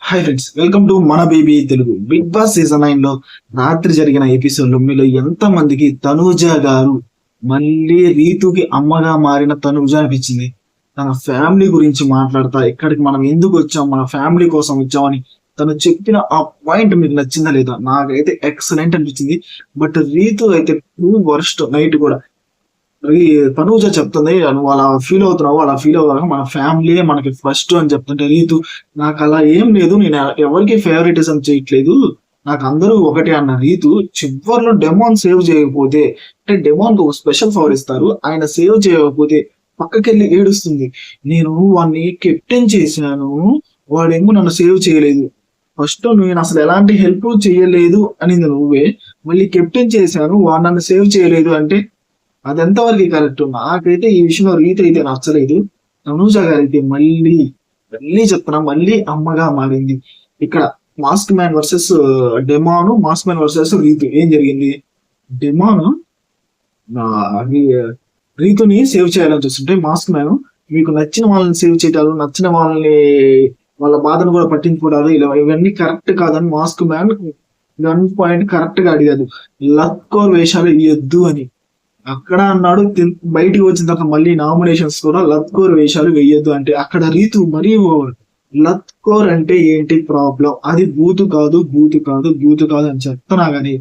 Hi friends, welcome to మన baby Telugu. Bigg Boss season 9 లో రాత్రి జరిగిన ఎపిసోడ్ లో మీలో ఎంత మందికి తనూజ గారు మళ్ళీ రీతుకి అమ్మగా మారిన తనూజ అనిపించింది? తన ఫ్యామిలీ గురించి మాట్లాడతా, ఇక్కడికి మనం ఎందుకు వచ్చాం, మన ఫ్యామిలీ కోసం వచ్చామని తను చెప్పిన ఆ పాయింట్ మీకు నచ్చిందా లేదా? నాకైతే ఎక్సలెంట్ అనిపించింది. బట్ రీతు అయితే టూ వర్స్ట్ నైట్ కూడా. తనూజ చెప్తుంది, నువ్వు అలా ఫీల్ అవుతున్నావు, అలా ఫీల్ అవ్వక మన ఫ్యామిలీ మనకి ఫస్ట్ అని చెప్తుంటే రీతు, నాకు అలా ఏం లేదు, నేను ఎవరికి ఫేవరెటిజం చేయట్లేదు, నాకు అందరూ ఒకటే అన్న రీతు చివరిలో డెమాన్ సేవ్ చేయకపోతే, అంటే డెమాన్ ఒక స్పెషల్ పవర్ ఇస్తారు, ఆయన సేవ్ చేయకపోతే పక్కకెళ్ళి ఏడుస్తుంది. నేను వాడిని కెప్టెన్ చేశాను, వాడేమో నన్ను సేవ్ చేయలేదు, ఫస్ట్ నేను అసలు ఎలాంటి హెల్ప్ చేయలేదు అనింది నువ్వే, మళ్ళీ కెప్టెన్ చేశాను వాడు నన్ను సేవ్ చేయలేదు అంటే అది ఎంతవరకు కరెక్ట్? నాకైతే ఈ విషయంలో రీతి అయితే నచ్చలేదు. తనూజ గారు అయితే మళ్ళీ మళ్ళీ చెప్తున్నా, మళ్ళీ అమ్మగా మారింది. ఇక్కడ mask man versus demon, mask man versus Rithu. ఏం జరిగింది? డెమాను రీతుని సేవ్ చేయాలని చూస్తుంటే మాస్క్ మ్యాన్ మీకు నచ్చిన వాళ్ళని సేవ్ చేయటాలు, నచ్చిన వాళ్ళని వాళ్ళ బాధను కూడా పట్టించుకోవడాలు, ఇలా ఇవన్నీ కరెక్ట్ కాదని mask man gun point correct గా అడిగాడు. లక్కోర్ వేషాలు ఇయ్యొద్దు అని అక్కడ అన్నాడు. బయటికి వచ్చిన తర్వాత మళ్ళీ నామినేషన్స్ కూడా లత్కోర్ వేషాలు వేయొద్దు అంటే అక్కడ రీతు మరీ లత్కోర్ అంటే ఏంటి ప్రాబ్లం? అది బూతు కాదు, బూతు కాదు, బూతు కాదు అని చెప్తున్నా గానీ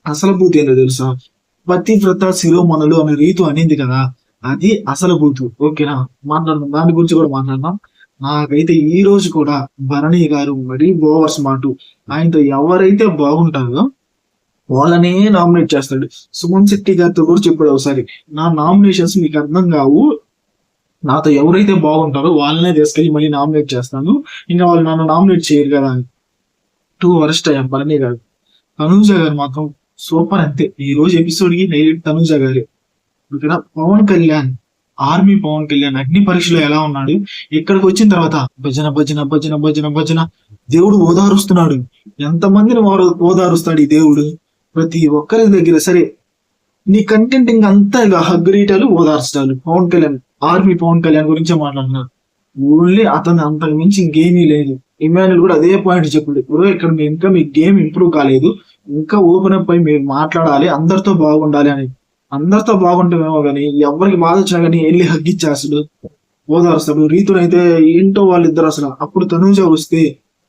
అసలు బూతు ఏంటో తెలుసా? పతివ్రత శిరోమణులు అనే రీతు అనింది కదా, అది అసలు బూతు. ఓకేనా, మాట్లాడదాం, దాని గురించి కూడా మాట్లాడదాం. నాకైతే ఈ రోజు కూడా భరణి గారు మరీ ఓవర్ స్మార్ట్. ఆయనతో ఎవరైతే బాగుంటారో వాళ్ళనే నామినేట్ చేస్తాడు. సుమన్ శెట్టి గారితో కూడా చెప్పాడు ఒకసారి, నా నామినేషన్స్ మీకు అర్థం కావు, నాతో ఎవరైతే బాగుంటారో వాళ్ళనే తీసుకెళ్ళి మళ్ళీ నామినేట్ చేస్తాను, ఇంకా వాళ్ళు నన్ను నామినేట్ చేయరు కదా అని. టూ వరస్ట్ అయ్యాం భరణి గారు. తనూజ గారు మాత్రం సూపర్. అంతే, ఈ రోజు ఎపిసోడ్ కి హైలైట్ తనూజ గారు. ఇక్కడ పవన్ కళ్యాణ్, ఆర్మీ పవన్ కళ్యాణ్ అగ్ని పరీక్షలో ఎలా ఉన్నాడు, ఇక్కడికి వచ్చిన తర్వాత భజన భజన భజన భజన భజన, దేవుడు ఓదారుస్తున్నాడు. ఎంతమందిని వాడు ఓదారుస్తాడు ఈ దేవుడు? ప్రతి ఒక్కరి దగ్గర సరే నీ కంటెంట్ ఇంకంతా ఇలా హగ్గురీటాలు ఓదార్చాలు. పవన్ కళ్యాణ్, ఆర్మీ పవన్ కళ్యాణ్ గురించే మాట్లాడుతున్నారు. ఓన్లీ అతను అంతకు మించి ఇంకేమీ లేదు. ఇమాన్యుల్ కూడా అదే పాయింట్ చెప్పాడు, ఇప్పుడు ఇక్కడ ఇంకా మీ గేమ్ ఇంప్రూవ్ కాలేదు, ఇంకా ఓపెన్ అప్ అయి మీరు మాట్లాడాలి, అందరితో బాగుండాలి అని. అందరితో బాగుంటామేమో కానీ ఎవరికి బాధ వచ్చినా కానీ వెళ్ళి హగ్గిచ్చేస్తాడు, ఓదారుస్తాడు. రీతునైతే ఏంటో వాళ్ళిద్దరు అసలు. అప్పుడు తనూజ వస్తే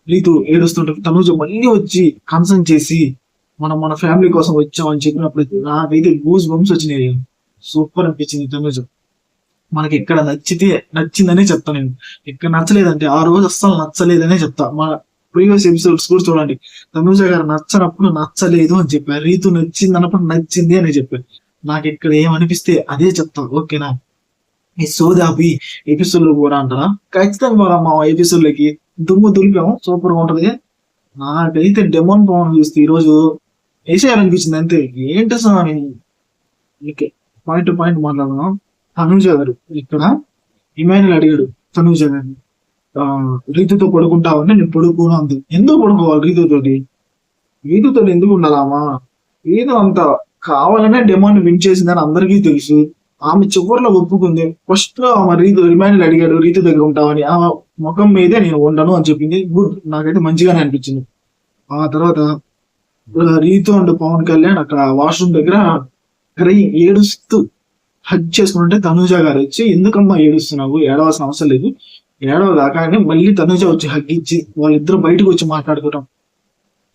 రీతు ఏడుస్తుంటారు, తనూజ మళ్ళీ వచ్చి కన్సర్న్ చేసి మనం మన ఫ్యామిలీ కోసం వచ్చామని చెప్పినప్పుడు నాకైతే గూస్ బంప్స్ వచ్చినాయి. సూపర్ అనిపించింది తనూజ. మనకి ఇక్కడ నచ్చిందనే చెప్తా నేను. ఇక్కడ నచ్చలేదంటే ఆ రోజు అస్సలు నచ్చలేదనే చెప్తా. మన ప్రీవియస్ ఎపిసోడ్స్ కూడా చూడండి, తనూజ గారు నచ్చనప్పుడు నచ్చలేదు అని చెప్పారు, రీతు నచ్చింది అన్నప్పుడు నచ్చింది అని చెప్పారు. నాకు ఇక్కడ ఏమనిపిస్తే అదే చెప్తా. ఓకేనా, ఈ సోదాపి ఎపిసోడ్ లో కూడా అంటారా? ఖచ్చితంగా మా ఎపిసోడ్ లకి దుమ్ము దులిపాము, సూపర్ గా ఉంటది. నాకైతే డెమోన్ పవన్ చూస్తే ఈ రోజు వేసేయాలనిపించింది అంతే. ఏంటి sir okay, point to point మాట్లాడదాం. తనూజ గారు ఇక్కడ ఇమాన్యుల్ అడిగాడు తనూజ గారిని, రీతుతో పడుకుంటావంటే నేను పడుకోను అంది. ఎందుకు పడుకోవాలి రీతుతో ఎందుకు ఉండాలమ్మా? రీతు అంత కావాలనే డెమాండ్ విన్ చేసిందని అందరికీ తెలుసు. ఆమె చివరిలో ఒప్పుకుంది. ఫస్ట్ లో ఆమె ఇమాన్యుల్ అడిగాడు రీతు దగ్గర ఉంటావని, ఆ ముఖం మీదే నేను ఉండను అని చెప్పింది. గుడ్, నాకైతే మంచిగానే అనిపించింది. ఆ తర్వాత రీతు అండ్ పవన్ కళ్యాణ్ అక్కడ వాష్రూమ్ దగ్గర ఏడుస్తూ హగ్ చేసుకుంటే తనూజ గారు వచ్చి, ఎందుకమ్మా ఏడుస్తున్నావు, ఏడవలసిన అవసరం లేదు, ఏడవదాకా అని మళ్ళీ తనూజ వచ్చి హగ్ ఇచ్చి వాళ్ళిద్దరు బయటకు వచ్చి మాట్లాడుకోవడం.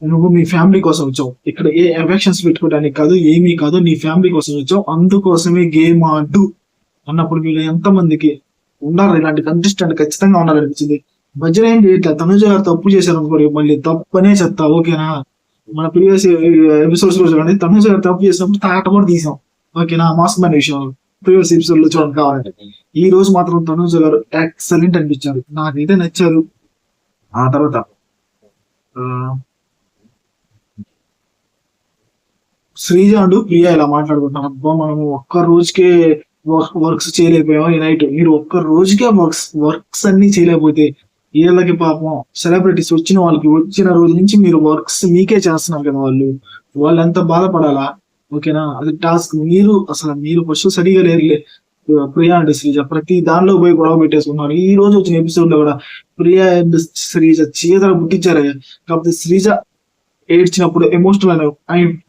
నువ్వు మీ ఫ్యామిలీ కోసం వచ్చావు, ఇక్కడ ఏ ఎఫెక్షన్స్ పెట్టుకోవడానికి కాదు, ఏమీ కాదు, నీ ఫ్యామిలీ కోసం వచ్చావు, అందుకోసమే గేమ్ ఆడు అన్నప్పుడు మీరు ఎంతమందికి ఉన్నారు ఇలాంటి కంటెస్టెంట్? ఖచ్చితంగా ఉండాలనిపించింది. భజన ఏం చేయట్లేదు. తనూజ గారు తప్పు చేశారు అనుకోండి, మళ్ళీ తప్పనే చెప్తా. ఓకేనా, మన ప్రీవియస్ ఎపిసోడ్స్ కూడా చూడండి, తనూజ గారు తప్పు చేసినప్పుడు తాట కూడా తీసాం. ఓకేనా, మాస్క్ మ్యాన్ విషయం ప్రీవియస్ ఎపిసోడ్ లో చూడండి కావాలంటే. ఈ రోజు మాత్రం తనూజ గారు ఎక్సలెంట్ అనిపించారు, నాకైతే నచ్చారు. ఆ తర్వాత శ్రీజ అంటూ ప్రియా ఇలా మాట్లాడుకుంటున్నాం, అబ్బా మనం ఒక్క రోజుకే వర్క్స్ చేయలేకపోయాం ఈ నైట్. మీరు ఒక్క రోజుకే వర్క్స్ అన్ని చేయలేకపోతే వీళ్ళకి పాపం సెలబ్రిటీస్ వచ్చిన వాళ్ళకి వచ్చిన రోజు నుంచి మీరు వర్క్స్ మీకే చేస్తున్నారు కదా, వాళ్ళు ఎంత బాధపడాలా? ఓకేనా, అది టాస్క్. మీరు ఫస్ట్ సరిగా లేరులే, ప్రియా అండ్ శ్రీజ ప్రతి దానిలో పోయి గొడవ పెట్టేసుకున్నారు. ఈ రోజు వచ్చిన ఎపిసోడ్ లో కూడా ప్రియా అండ్ శ్రీజ చీదర పుట్టించారు. కాకపోతే శ్రీజ ఏడ్చినప్పుడు ఎమోషనల్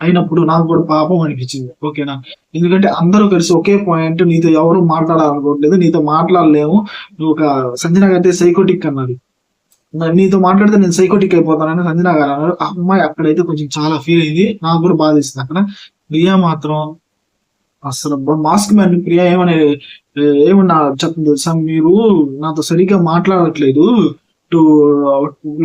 అయినప్పుడు నాకు కూడా పాపం అనిపించింది. ఓకేనా, ఎందుకంటే అందరూ కలిసి ఒకే పాయింట్, నీతో ఎవరు మాట్లాడాలనుకోవట్లేదు, నీతో మాట్లాడలేము, నువ్వు ఒక సంజన గారి సైకోటిక్ అన్నారు, నీతో మాట్లాడితే నేను సైకోటిక్ అయిపోతానని సంజన గారు అన్నారు. ఆ అమ్మాయి అక్కడైతే కొంచెం చాలా ఫీల్ అయింది, నాకు కూడా బాధిస్తుంది. అక్కడ ప్రియా మాత్రం అసలు మాస్క్ మ్యాన్ ప్రియా ఏమన్నా చెప్తుంది తెలుసా, మీరు నాతో సరిగ్గా మాట్లాడట్లేదు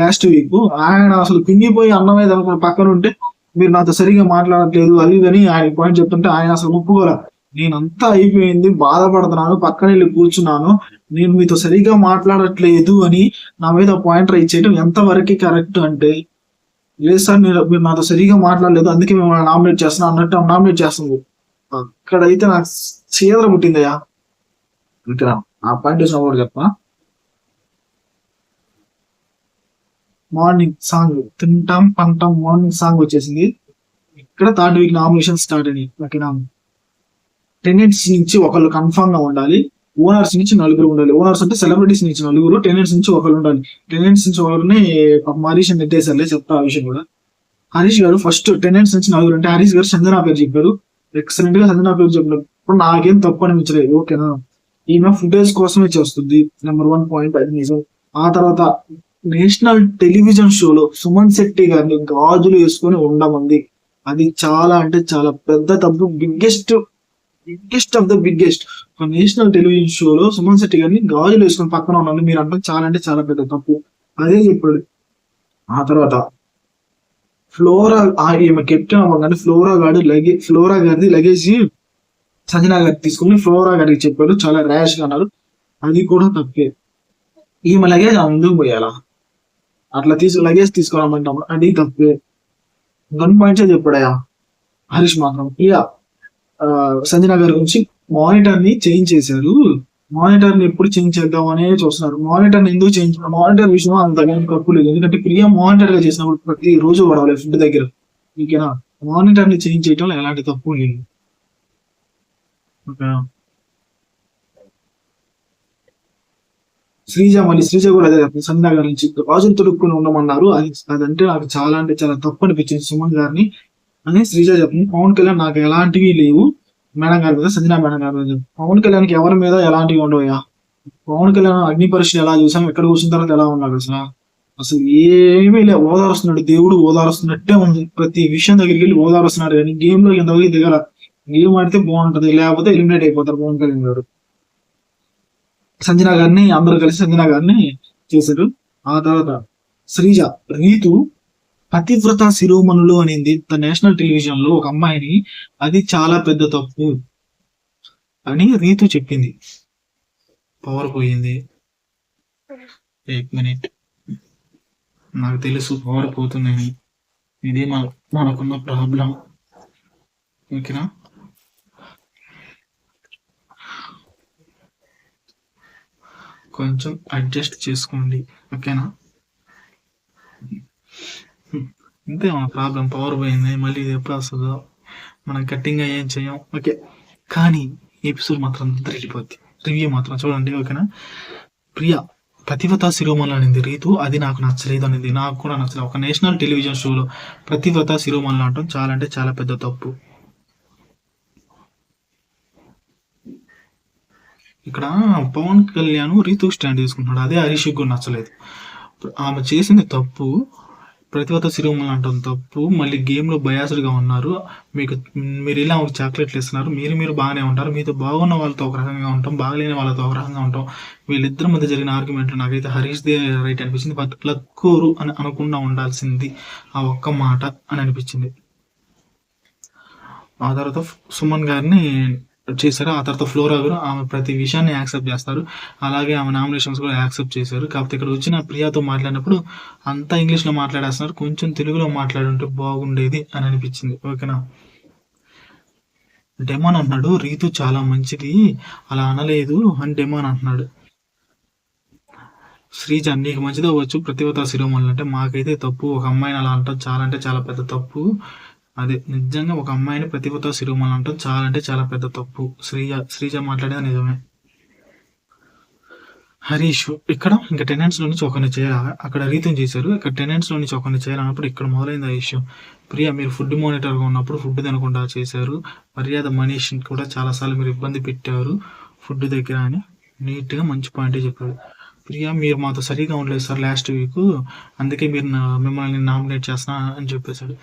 లాస్ట్ వీక్, ఆయన అసలు పింగిపోయి అన్నం మీద పక్కన ఉంటే మీరు నాతో సరిగ్గా మాట్లాడట్లేదు అది అని ఆయన పాయింట్ చెప్తుంటే ఆయన అసలు ఒప్పుకోరా, నేనంతా అయిపోయింది, బాధపడుతున్నాను, పక్కన వెళ్ళి కూర్చున్నాను, నేను మీతో సరిగ్గా మాట్లాడట్లేదు అని నా మీద పాయింట్ రైట్ చేయడం ఎంతవరకు కరెక్ట్ అంటే, లేదు సార్ మీరు నాతో సరిగ్గా మాట్లాడలేదు అందుకే మిమ్మల్ని నామినేట్ చేస్తున్నా అన్నట్టు నామినేట్ చేస్తుంది. అక్కడైతే నాకు చీదర పుట్టిందయ్యా. ఇక్కడ ఆ పాయింట్ వచ్చిన కూడా చెప్పా, మార్నింగ్ సాంగ్ తింటాం పంటాం మార్నింగ్ సాంగ్ వచ్చేసింది. ఇక్కడ థర్డ్ వీక్ నామినేషన్ స్టార్ట్ అయినాయి. ఓకేనా, టెనెంట్స్ నుంచి ఒకళ్ళు కన్ఫర్మ్ గా ఉండాలి, ఓనర్స్ నుంచి నలుగురు ఉండాలి. ఓనర్స్ అంటే సెలబ్రిటీస్ నుంచి నలుగురు, టెనెంట్స్ నుంచి ఒకళ్ళు ఉండాలి. టెనెంట్స్ నుంచి ఒకరిని హరీష్ నెట్టేసారులే, చెప్తా ఆ విషయం కూడా. హరీష్ గారు ఫస్ట్ టెనెంట్స్ నుంచి నలుగురు అంటే హరీష్ గారు సంజనా పేరు చెప్పారు, ఎక్సలెంట్ గా సంజనా పేరు చెప్పారు. ఇప్పుడు నాకేం తప్పు అనిపించలేదు. ఓకేనా, ఈమె ఫుటేజ్ కోసమే చేస్తుంది, నెంబర్ 1 పాయింట్, అది నిజం. ఆ తర్వాత నేషనల్ టెలివిజన్ షోలో సుమన్ శెట్టి గారిని గాజులు వేసుకొని ఉండమంది, అది చాలా అంటే చాలా పెద్ద తప్పు, బిగ్గెస్ట్ ఆఫ్ ద బిగ్గెస్ట్. ఒక నేషనల్ టెలివిజన్ షోలో సుమన్ శెట్టి గారిని గాజులు వేసుకొని పక్కన ఉండాలి మీరు అంటే చాలా పెద్ద తప్పు, అదే చెప్పాడు. ఆ తర్వాత ఫ్లోరా ఈమె కెప్టెన్ అవ్వగానే ఫ్లోరా గారిది లగేజ్ సంజనా గారికి తీసుకుని ఫ్లోరా గారికి చెప్పాడు, చాలా ర్యాష్ గా అన్నారు, అది కూడా తప్పే. ఈమె లగేజ్ ముందుకు పోయాలా, అట్లా లగేజ్ తీసుకురామంటాం, అది తప్పే. గన్ పాయింట్సే చెప్పాడయా హరీష్ మాత్రం. ఇక సంజనా గారి గురించి మానిటర్ ని చేంజ్ చేశారు, మానిటర్ ని ఎప్పుడు చేంజ్ చేద్దాం అనే చూస్తున్నారు. మానిటర్ ని ఎందుకు చేంజ్, మానిటర్ విషయం అంతగా తప్పు లేదు, ఎందుకంటే ప్రియా మానిటర్ గా చేసినప్పుడు ప్రతి రోజు వాడాలి ఫుడ్ దగ్గర. ఓకేనా, మానిటర్ ని చేంజ్ చేయడంలో ఎలాంటి తప్పు లేదు. ఓకేనా, శ్రీజ కూడా అదే సంజనా గారి నుంచి గాజులు తొడుక్కుని ఉండమన్నారు, అదంటే నాకు చాలా అంటే చాలా తప్పు అనిపించింది సుమన్ గారిని అని శ్రీజ చెప్పింది. పవన్ కళ్యాణ్ నాకు ఎలాంటివి లేవు మేడం గారి మీద, సంజనా మేడం గారి మీద. పవన్ కళ్యాణ్కి ఎవరి మీద ఎలాంటివి ఉండవయ్యా. పవన్ కళ్యాణ్ అగ్ని పరీక్షలు ఎలా చూసాం, ఎక్కడ కూర్చున్న తర్వాత ఎలా ఉన్నాడు అసలు ఏమీ లే, ఓదారుస్తున్నాడు, దేవుడు ఓదారుస్తున్నట్టే ఉంది, ప్రతి విషయం దగ్గరికి వెళ్ళి ఓదారుస్తున్నాడు. కానీ గేమ్ లో ఎంతవరకు దిగల, గేమ్ ఆడితే బాగుంటది, లేకపోతే ఎలిమినేట్ అయిపోతారు పవన్ కళ్యాణ్ గారు. సంజనా గారిని అందరూ కలిసి సంజనా గారిని చేశారు. ఆ తర్వాత శ్రీజ రీతు పతివ్రత శిరోమణులు అనింది నేషనల్ టెలివిజన్ లో ఒక అమ్మాయిని, అది చాలా పెద్ద తప్పు అని రీతు చెప్పింది. పవర్ పోయింది, 1 మినిట్, నాకు తెలుసు పవర్ పోతుందని, ఇది మనకున్న ప్రాబ్లం. ఓకేనా, కొంచెం అడ్జస్ట్ చేసుకోండి. ఓకేనా, ఇంతే మన ప్రాబ్లం, పవర్ పోయింది, మళ్ళీ ఇది ఎప్పుడు వస్తుందో మనం కట్టింగ్ ఏం చేయం. ఓకే, కానీ ఎపిసోడ్ మాత్రం తిరిగిపోద్ది, రివ్యూ మాత్రం చూడండి. ఓకేనా, ప్రియా ప్రతివ్రత శిరోమణి అనింది రీతు, అది నాకు నచ్చలేదు అనేది, నాకు కూడా నచ్చలేదు. ఒక నేషనల్ టెలివిజన్ షోలో ప్రతివ్రత శిరోమణి అంటాం చాలా అంటే చాలా పెద్ద తప్పు. ఇక్కడ పవన్ కళ్యాణ్ రీతు స్టాండ్ తీసుకుంటున్నాడు, అదే హరీష్ కూడా నచ్చలేదు. ఆమె చేసింది తప్పు, ప్రతివత శిరోమణి అంటాం తప్పు, మళ్ళీ గేమ్లో బయాస్డ్గా ఉన్నారు, మీరు ఇలా ఒక చాక్లెట్లు ఇస్తున్నారు, మీరు బాగానే ఉంటారు, మీతో బాగున్న వాళ్ళతో ఒక రకంగా ఉంటాం, బాగలేని వాళ్ళతో ఒక రకంగా ఉంటాం. వీళ్ళిద్దరి మధ్య జరిగిన ఆర్గ్యుమెంట్ నాకైతే హరీష్దే రైట్ అనిపించింది, బట్ లక్కూరు అని అనకుండా ఉండాల్సింది ఆ ఒక్క మాట అని అనిపించింది. ఆ తర్వాత సుమన్ గారిని చేశారు, ఆ తర్వాత ఫ్లోరా గారు ఆమె ప్రతి విషయాన్ని యాక్సెప్ట్ చేస్తారు, అలాగే ఆమె నామినేషన్స్ కూడా యాక్సెప్ట్ చేశారు. కాకపోతే ఇక్కడ వచ్చిన ప్రియాతో మాట్లాడినప్పుడు అంతా ఇంగ్లీష్లో మాట్లాడేస్తున్నారు, కొంచెం తెలుగులో మాట్లాడుంటే బాగుండేది అని అనిపించింది. ఓకేనా, డెమాన్ అన్నాడు రీతు చాలా మంచిది అలా అనలేదు అని డెమాన్ అంటున్నాడు. శ్రీజ నీకు మంచిది అవ్వచ్చు ప్రతివత శిరోమణులు అంటే, మాకైతే తప్పు, ఒక అమ్మాయిని అలా అంటాం చాలా అంటే చాలా పెద్ద తప్పు అదే నిజంగా ఒక అమ్మాయిని ప్రతిభతో శిరోమణి అంటాం చాలా అంటే చాలా పెద్ద తప్పు. శ్రీజ మాట్లాడేది నిజమే. హరీష్ ఇక్కడ ఇంకా టెనెంట్స్ లో నుంచి ఒకరిని చేయాలి, అక్కడ రీతిని చేశారు, ఇక్కడ టెనెంట్స్ లో నుంచి ఒకరిని చేయాలన్నప్పుడు ఇక్కడ మొదలైంది ఆ ఇష్యూ. ప్రియా మీరు ఫుడ్ మానిటర్ గా ఉన్నప్పుడు ఫుడ్ తినకుండా చేశారు, మర్యాద మనీష్ కూడా చాలాసార్లు మీరు ఇబ్బంది పెట్టారు ఫుడ్ దగ్గర అని నీట్ గా మంచి పాయింటే చెప్పాడు. ప్రియా మీరు మాతో సరిగా ఉండలేదు సార్ లాస్ట్ వీక్, అందుకే మీరు మిమ్మల్ని నామినేట్ చేస్తున్నా అని చెప్పేశాడు.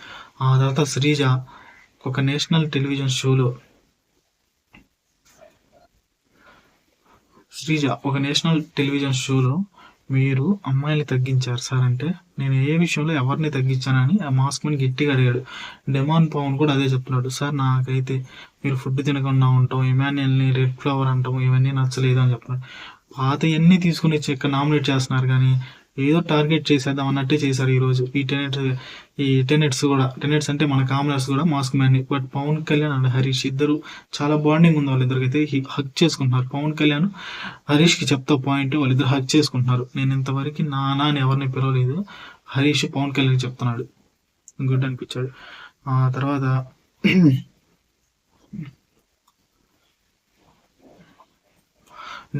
ఆ తర్వాత శ్రీజ ఒక నేషనల్ టెలివిజన్ షోలో మీరు అమ్మాయిని తగ్గించారు సార్ అంటే, నేను ఏ విషయంలో ఎవరిని తగ్గించానని ఆ మాస్క్ మని గట్టిగా అడిగాడు. డెమాన్ పవన్ కూడా అదే చెప్తున్నాడు, సార్ నాకైతే మీరు ఫుడ్ తినకుండా ఉంటాం, ఇమాన్యుయల్ని రెడ్ ఫ్లవర్ అంటాము, ఇవన్నీ నచ్చలేదు అని చెప్తున్నాడు. పాత ఎన్ని తీసుకుని వచ్చి ఇక్కడ నామినేట్ చేస్తున్నారు కానీ ఏదో టార్గెట్ చేసేద్దాం అన్నట్టే చేశారు ఈరోజు. ఈ టెనెట్స్ అంటే మన కామనర్స్ కూడా mask man. But Pawan Kalyan and Harish ఇద్దరు చాలా బాండింగ్ ఉంది వాళ్ళిద్దరికైతే, హక్ చేసుకుంటున్నారు. పవన్ కళ్యాణ్ హరీష్కి చెప్తా పాయింట్, వాళ్ళిద్దరు హక్ చేసుకుంటున్నారు. నేను ఇంతవరకు నానా అని ఎవరిని పిలవలేదు, హరీష్ పవన్ కళ్యాణ్ చెప్తున్నాడు, గుడ్ అనిపించాడు. ఆ తర్వాత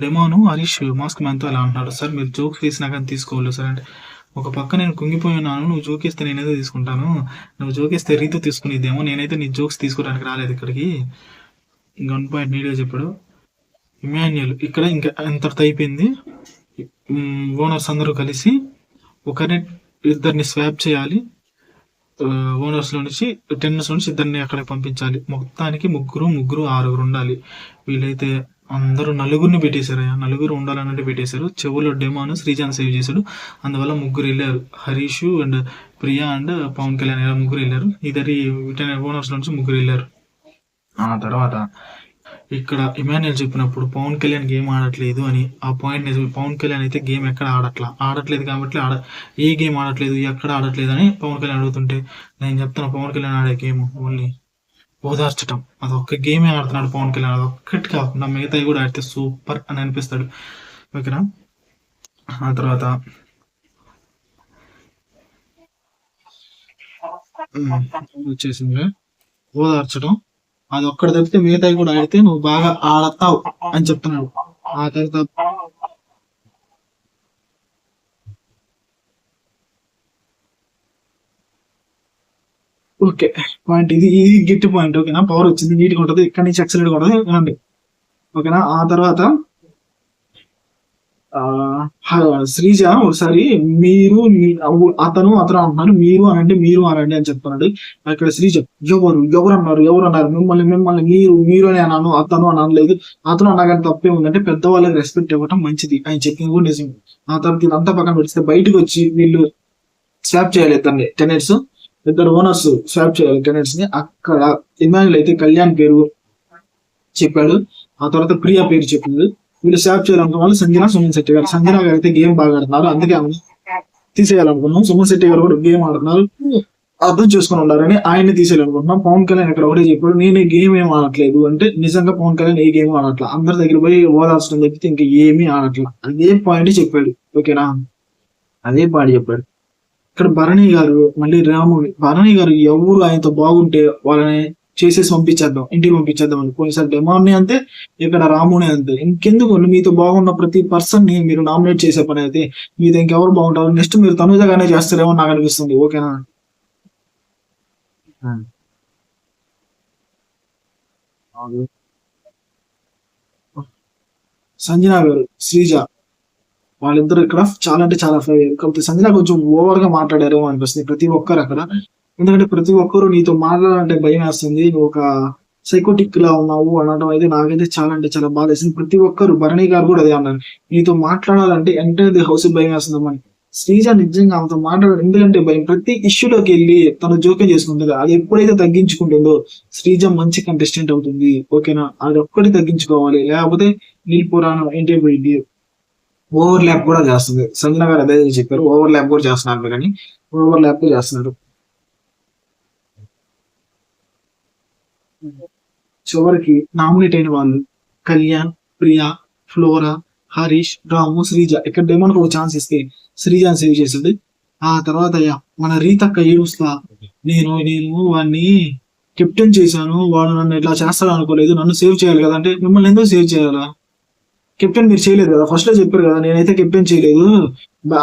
డెమోను హరీష్ మాస్క్ మ్యాన్తో అలా అంటున్నాడు, సార్ మీరు జోక్స్ వేసినా కానీ తీసుకోవాలి సార్ అంటే, ఒక పక్క నేను కుంగిపోయి ఉన్నాను, నువ్వు జోకేస్తే నేనేదో తీసుకుంటాను, నువ్వు జోకేస్తే రీతో తీసుకునేదేమో, నేనైతే నీ జోక్స్ తీసుకోవడానికి రాలేదు ఇక్కడికి. 1 పాయింట్ నీట్గా చెప్పాడు. ఇమాన్యుయల్ ఇక్కడ ఇంకా ఎంతటితో అయిపోయింది, ఓనర్స్ అందరూ కలిసి ఇద్దరిని స్వాప్ చేయాలి, ఓనర్స్లో నుంచి టెన్నర్స్ నుంచి ఇద్దరిని అక్కడికి పంపించాలి, మొత్తానికి ముగ్గురు 6 ఉండాలి. వీళ్ళైతే అందరూ నలుగురిని పెట్టేశారు, నలుగురు ఉండాలన్నట్టు పెట్టేశారు. చెవులో డెమోను శ్రీజాన్ సేవ్ చేశాడు, అందువల్ల 3 వెళ్ళారు, హరీష్ అండ్ ప్రియా అండ్ పవన్ కళ్యాణ్ 3 వెళ్ళారు, ఇద్దరి ఓనర్స్ నుంచి 3 వెళ్ళారు. ఆ తర్వాత ఇక్కడ ఇమాన్యుయల్ చెప్పినప్పుడు పవన్ కళ్యాణ్ గేమ్ ఆడట్లేదు అని, ఆ పాయింట్ నిజమే. పవన్ కళ్యాణ్ అయితే గేమ్ ఎక్కడ ఆడట్లేదు కాబట్టి ఏ గేమ్ ఆడట్లేదు, ఎక్కడ ఆడట్లేదు అని పవన్ కళ్యాణ్ అడుగుతుంటే నేను చెప్తాను, పవన్ కళ్యాణ్ ఆడే గేమ్ ఓన్లీ ఓదార్చటం, అదొక్క గేమే ఆడుతున్నాడు పవన్ కళ్యాణ్, అదొక్కటి కాకుండా మిగతాయి కూడా ఆడితే సూపర్ అని అనిపిస్తాడు, ఓకేనా. ఆ తర్వాత వచ్చేసింది ఓదార్చడం, అది ఒక్కడ తప్పితే మిగతాయి కూడా ఆడితే నువ్వు బాగా ఆడతావు అని చెప్తున్నాడు. ఆ తర్వాత ఓకే పాయింట్, ఇది గిట్టి పాయింట్, ఓకేనా. పవర్ వచ్చింది, నీట్గా ఉంటుంది, ఇక్కడ నుంచి ఎక్సలెంట్ ఉంటుంది, వినండి, ఓకేనా. ఆ తర్వాత శ్రీజ ఒకసారి మీరు అతను అంటున్నారు, మీరు అనండి అని చెప్తున్నాడు. అక్కడ శ్రీజ ఎవరు అన్నారు మిమ్మల్ని మీరు అని అన్నాను, అతను అని అనలేదు, అతను అన్నా కానీ తప్పే ఉందంటే పెద్దవాళ్ళకి రెస్పెక్ట్ ఇవ్వటం మంచిది ఆయన చెప్పింది కూడా నిజం. ఆ తర్వాత ఇదంతా పక్కన పెడితే బయటకు వచ్చి వీళ్ళు స్వాప్ చేయాలి ఇద్దరిని, టెనెట్స్ ఇద్దరు ఓనర్స్ స్వాప్ చేయాలి టెనెట్స్ ని. అక్కడ ఇమాన్యుయల్ అయితే కళ్యాణ్ పేరు చెప్పాడు, ఆ తర్వాత ప్రియా పేరు చెప్పింది. వీళ్ళు స్వాప్ చేయాలనుకున్న వాళ్ళు సుమన్ శెట్టి గారు అయితే గేమ్ బాగా ఆడుతున్నారు, అందుకే తీసేయాలనుకున్నాం. సుమన్ శెట్టి గారు కూడా గేమ్ ఆడుతున్నారు, అర్థం చేసుకుని ఉండాలని ఆయన్ని తీసేయాలనుకుంటున్నాం. పవన్ కళ్యాణ్ ఇక్కడ ఒకటే చెప్పాడు, నేను గేమ్ ఏం ఆడట్లేదు అంటే, నిజంగా పవన్ కళ్యాణ్ ఏ గేమ్ ఆడట్లా, అందరి దగ్గర పోయి ఓదార్చడం తప్పితే ఇంకా ఏమీ ఆడట్లా, అదే పాయింట్ చెప్పాడు, ఓకేనా. అదే పాయింట్ చెప్పాడు. ఇక్కడ భరణి గారు మళ్ళీ భరణి గారు ఎవరు ఆయనతో బాగుంటే వాళ్ళని చేసేసి ఇంటికి పంపించేద్దాం అని. పోయినసారి డెమాన్ని అంతే, ఇక్కడ రామునే అంతే. ఇంకెందుకు మీతో బాగున్న ప్రతి పర్సన్ ని మీరు నామినేట్ చేసే పని అయితే, మీతో ఇంకెవరు బాగుంటారు, నెక్స్ట్ మీరు తనుజగానే చేస్తారేమో నాకు అనిపిస్తుంది, ఓకేనా. సంజన గారు శ్రీజ వాళ్ళిద్దరు ఇక్కడ చాలా అంటే చాలా కాకపోతే సంజన కొంచెం ఓవర్ గా మాట్లాడారేమో అనిపిస్తుంది ప్రతి ఒక్కరు అక్కడ. ఎందుకంటే ప్రతి ఒక్కరు నీతో మాట్లాడాలంటే భయం వేస్తుంది, నువ్వు ఒక సైకోటిక్ లా ఉన్నావు అనడం అయితే నాకైతే చాలా అంటే చాలా బాధ వేసింది. ప్రతి ఒక్కరు భరణి గారు కూడా అదే అన్నారు, నీతో మాట్లాడాలంటే ఎంటర్ హౌస్ భయం వేస్తుందమ్మని. శ్రీజ నిజంగా ఆమెతో మాట్లాడారు, ఎందుకంటే భయం. ప్రతి ఇష్యూలోకి వెళ్ళి తను జోక్యం చేసుకుంటుంది, అది ఎప్పుడైతే తగ్గించుకుంటుందో శ్రీజ మంచి కంటెస్టెంట్ అవుతుంది, ఓకేనా. అది ఒక్కటి తగ్గించుకోవాలి, లేకపోతే నీల్ పురాణం ఏంటి పోయింది, ఓవర్ ల్యాప్ కూడా చేస్తుంది. సంజన గారు అదే చెప్పారు, ఓవర్ ల్యాప్ కూడా చేస్తున్నారు, కానీ ఓవర్ ల్యాప్ కూడా చేస్తున్నారు. చివరికి నామినేట్ అయిన వాళ్ళు కళ్యాణ్, ప్రియా, ఫ్లోరా, హరీష్, రాము, శ్రీజ. ఇక్కడ డెమోన్ ఒక ఛాన్స్ ఇస్తే శ్రీజాని సేవ్ చేసింది, ఆ తర్వాత మన రీతక్క ఏడుస్తా, నేను వాడిని కెప్టెన్ చేశాను, వాడు నన్ను ఇట్లా చేస్తాడు అనుకోలేదు, నన్ను సేవ్ చేయాలి కదా అంటే, మిమ్మల్ని ఎందుకు సేవ్ చేయాలా? కెప్టెన్ మీరు చేయలేదు కదా, ఫస్ట్ లో చెప్పారు కదా, నేనైతే కెప్టెన్ చేయలేదు,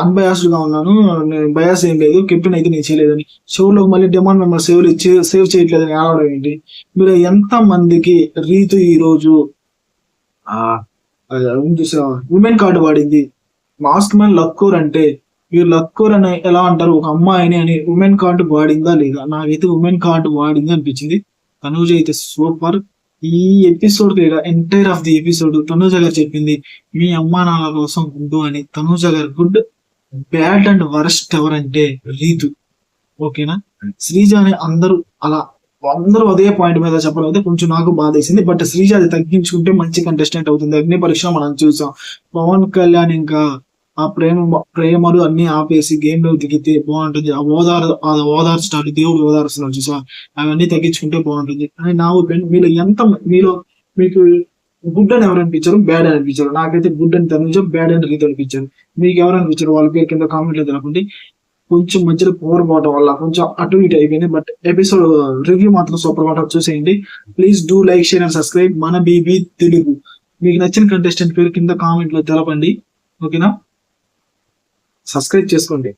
అన్బయాస్డ్ గా ఉన్నాను, నేను బయాస్ ఏం లేదు, కెప్టెన్ అయితే నేను చేయలేదని. షోలో మళ్ళీ డిమాండ్ మెంబర్ సేవ్ చేయట్లేదని ఆడడం ఏంటి? మీరు ఎంత మందికి రీతు ఈ రోజు ఉమెన్ కార్డు వాడింది. మాస్క్ మ్యాన్ లక్కూర్ అంటే మీరు లక్కూర్ అని ఎలా అంటారు? ఒక అమ్మాయిని అని ఉమెన్ కార్డు వాడిందా లేదా? నాకైతే ఉమెన్ కార్డు వాడింది అనిపించింది. తనూజ అయితే సూపర్. ఈ episode entire of the episode Tanuja గారు చెప్పింది మీ అమ్మా నాన్న కోసం గుడ్డు అని. తనూజ గారు గుడ్. బ్యాడ్ అండ్ వరస్ట్ ఎవరంటే రీతు. ఓకేనా? శ్రీజ అని అందరూ అదే పాయింట్ మీద చెప్పడం అయితే కొంచెం నాకు బాధ వేసింది. బట్ శ్రీజ అది తగ్గించుకుంటే మంచి కంటెస్టెంట్ అవుతుంది. అగ్ని పరీక్ష మనం చూసాం. పవన్ కళ్యాణ్ ఇంకా ఆ ప్రేమలు అన్ని ఆపేసి గేమ్ లో దిగితే బాగుంటుంది. ఆ ఓదార్చుతాడు, దేవుడు ఓదార్చున్నాడు చూసా, అవన్నీ తగ్గించుకుంటే బాగుంటుంది అని నా ఒపీనియన్. మీలో మీకు గుడ్ అని ఎవరు అనిపించారు, బ్యాడ్ అని అనిపించారు? నాకైతే గుడ్ అని తనిపించారు, బ్యాడ్ అని రీతి అనిపించారు. మీకు ఎవరు అనిపించారు? వాళ్ళ పేరు కింద కామెంట్ లో తెలపండి. కొంచెం మధ్యలో పవర్ పోవడం వల్ల కొంచెం అటు ఇటు అయిపోయింది. బట్ ఎపిసోడ్ రివ్యూ మాత్రం సూపర్ గా చూసేయండి. Please do like, share and subscribe మన బీబీ తెలుగు. మీకు నచ్చిన కంటెస్టెంట్ పేరు కింద కామెంట్ లో తెలపండి. ఓకేనా? సబ్స్క్రైబ్ చేసుకోండి.